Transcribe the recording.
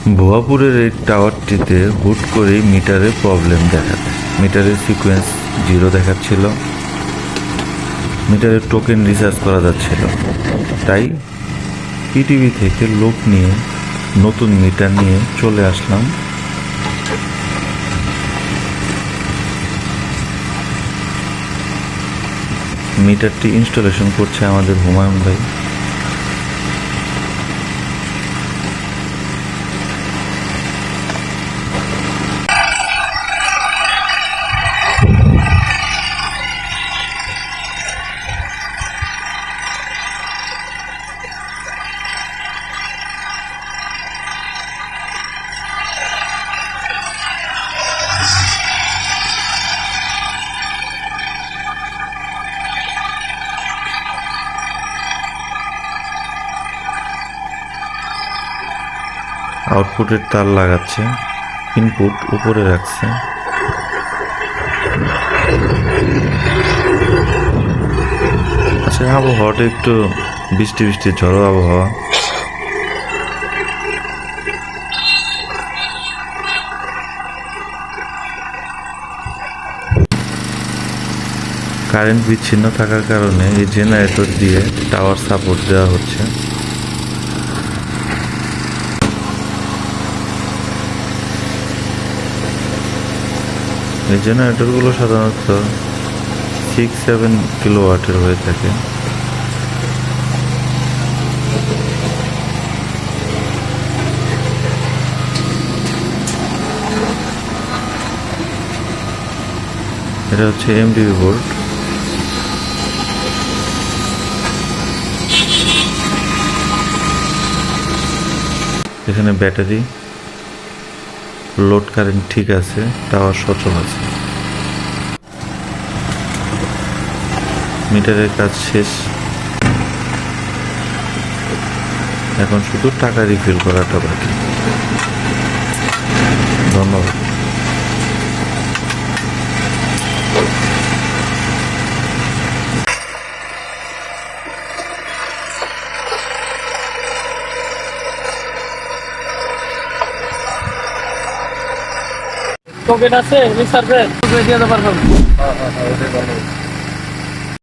ভুয়াপুরের এই টাওয়ারটিতে হুট করেই মিটারে প্রবলেম দেখা দেয়। মিটারের সিকোয়েন্স 0 দেখাচ্ছিল, মিটারের টোকেন রিচার্জ করা যাচ্ছিল। তাই পিটিভি থেকে লোক নিয়ে নতুন মিটার নিয়ে চলে আসলাম। মিটারটি ইনস্টলেশন করছে আমাদের হুমায়ুন ভাই। আউটপুটের তার লাগাচ্ছে, ইনপুট উপরে রাখছে। আচ্ছা, আবহাওয়াটা একটু বৃষ্টি বৃষ্টি ঝড়ো আবহাওয়া। কারেন্ট বিচ্ছিন্ন থাকার কারণে এই জেনারেটর দিয়ে টাওয়ার সাপোর্ট দেওয়া হচ্ছে। এই জেনারেটরগুলো সাধারণত 6-7 কিলোওয়াটের হয়ে থাকে। এটা হচ্ছে এমডিবি বোর্ড। এখানে ব্যাটারি, লোড কারেন্ট ঠিক আছে, টাওয়ার সচল আছে। মিটারের কাজ শেষ, এখন শুধু টাকা রিফিল করাটা বাকি। ধন্যবাদ। টোকেন আছে রিসার্ভে দিয়ে দেবার হবে। হ্যাঁ, ওটাই ভালো।